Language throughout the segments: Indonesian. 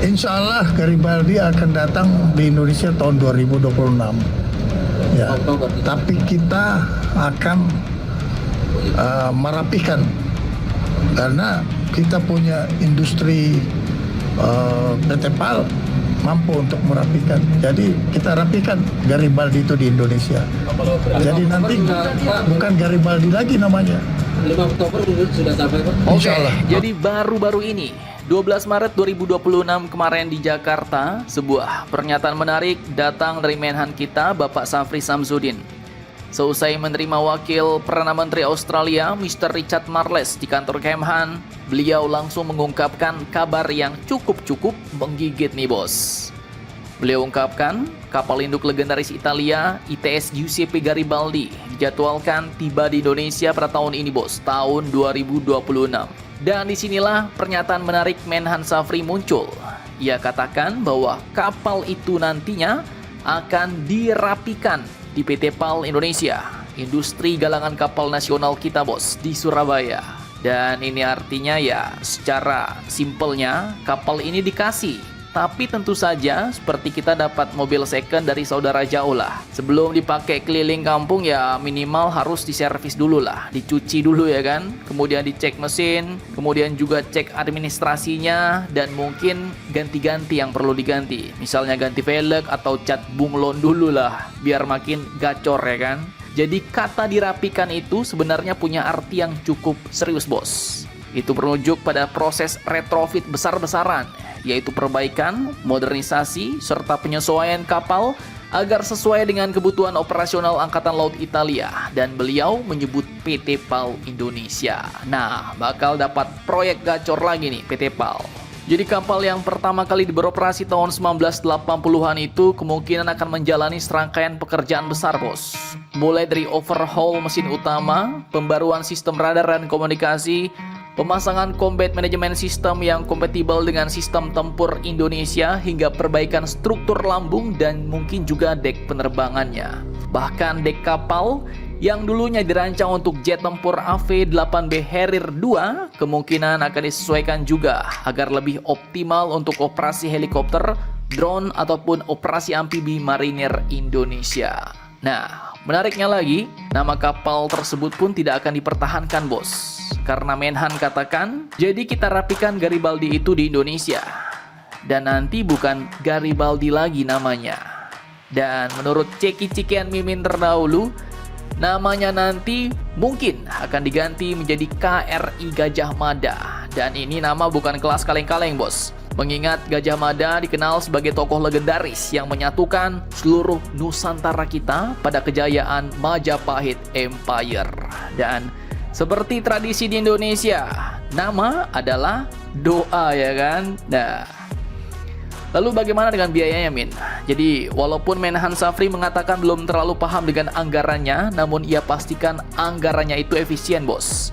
Insya Allah Garibaldi akan datang di Indonesia tahun 2026. Ya. Tapi kita akan merapikan karena kita punya industri PT PAL mampu untuk merapikan. Jadi kita rapikan Garibaldi itu di Indonesia. Jadi nanti bukan Garibaldi lagi namanya. 5 Oktober sudah sampai Pak? Oke, jadi baru-baru ini 12 Maret 2026 kemarin di Jakarta, sebuah pernyataan menarik datang dari Menhan kita, Bapak Safri Samsudin. Seusai menerima wakil Perdana Menteri Australia, Mr. Richard Marles di kantor Kemhan, beliau langsung mengungkapkan kabar yang cukup menggigit nih bos. Beliau ungkapkan, kapal induk legendaris Italia, ITS Giuseppe Garibaldi, dijadwalkan tiba di Indonesia pada tahun ini bos, tahun 2026. Dan disinilah pernyataan menarik Menhan Safri muncul. Ia katakan bahwa kapal itu nantinya akan dirapikan di PT PAL Indonesia, industri galangan kapal nasional kita bos, di Surabaya. Dan ini artinya ya secara simpelnya kapal ini dikasih. Tapi tentu saja seperti kita dapat mobil second dari saudara jauh lah. Sebelum dipakai keliling kampung ya minimal harus diservis dulu lah. Dicuci dulu ya kan. Kemudian dicek mesin. Kemudian juga cek administrasinya. Dan mungkin ganti-ganti yang perlu diganti. Misalnya ganti velg atau cat bunglon dulu lah. Biar makin gacor ya kan. Jadi kata dirapikan itu sebenarnya punya arti yang cukup serius bos. Itu merujuk pada proses retrofit besar-besaran, yaitu perbaikan, modernisasi, serta penyesuaian kapal agar sesuai dengan kebutuhan operasional Angkatan Laut Italia. Dan beliau menyebut PT PAL Indonesia. Nah, bakal dapat proyek gacor lagi nih PT PAL. Jadi kapal yang pertama kali beroperasi tahun 1980-an itu kemungkinan akan menjalani serangkaian pekerjaan besar bos. Mulai dari overhaul mesin utama, pembaruan sistem radar dan komunikasi, pemasangan combat management system yang kompatibel dengan sistem tempur Indonesia, hingga perbaikan struktur lambung dan mungkin juga dek penerbangannya. Bahkan dek kapal yang dulunya dirancang untuk jet tempur AV-8B Harrier 2 kemungkinan akan disesuaikan juga agar lebih optimal untuk operasi helikopter, drone, ataupun operasi amfibi marinir Indonesia. Nah, menariknya lagi, nama kapal tersebut pun tidak akan dipertahankan bos. Karena Menhan katakan, jadi kita rapikan Garibaldi itu di Indonesia. Dan nanti bukan Garibaldi lagi namanya. Dan menurut ceki-cekian Mimin terdahulu, namanya nanti mungkin akan diganti menjadi KRI Gajah Mada. Dan ini nama bukan kelas kaleng-kaleng bos. Mengingat Gajah Mada dikenal sebagai tokoh legendaris yang menyatukan seluruh Nusantara kita pada kejayaan Majapahit Empire. Dan seperti tradisi di Indonesia, nama adalah doa ya kan. Nah, lalu bagaimana dengan biayanya Min? Jadi walaupun Menhan Safri mengatakan belum terlalu paham dengan anggarannya, namun ia pastikan anggarannya itu efisien bos.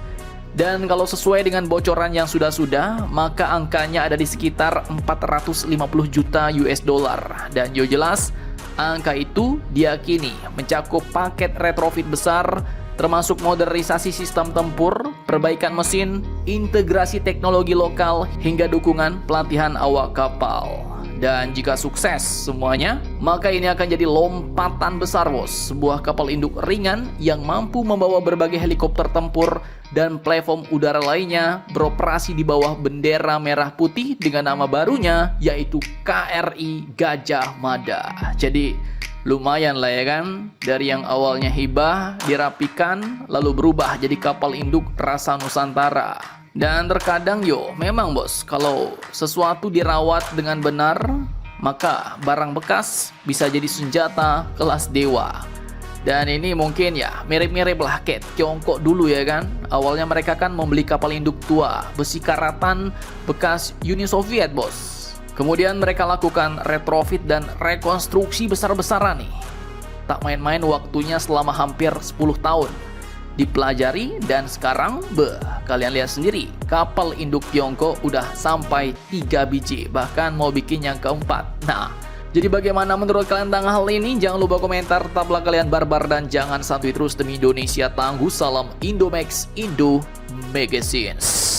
Dan kalau sesuai dengan bocoran yang sudah-sudah, maka angkanya ada di sekitar 450 juta US dollar. Dan yo jelas, angka itu diyakini mencakup paket retrofit besar, termasuk modernisasi sistem tempur, perbaikan mesin, integrasi teknologi lokal, hingga dukungan pelatihan awak kapal. Dan jika sukses semuanya, maka ini akan jadi lompatan besar bos. Sebuah kapal induk ringan yang mampu membawa berbagai helikopter tempur dan platform udara lainnya beroperasi di bawah bendera merah putih dengan nama barunya, yaitu KRI Gajah Mada. Jadi lumayan lah ya kan, dari yang awalnya hibah dirapikan lalu berubah jadi kapal induk rasa Nusantara. Dan terkadang memang bos, kalau sesuatu dirawat dengan benar, maka barang bekas bisa jadi senjata kelas dewa. Dan ini mungkin ya mirip-mirip lah kayak Tiongkok dulu ya kan. Awalnya mereka kan membeli kapal induk tua, besi karatan bekas Uni Soviet bos. Kemudian mereka lakukan retrofit dan rekonstruksi besar-besaran nih. Tak main-main waktunya selama hampir 10 tahun. Dipelajari dan sekarang, kalian lihat sendiri, kapal induk Tiongkok udah sampai 3 biji, bahkan mau bikin yang keempat. Nah, jadi bagaimana menurut kalian tentang hal ini? Jangan lupa komentar, tetaplah kalian barbar dan jangan santuy terus demi Indonesia tangguh. Salam Indomax Indo Magazines.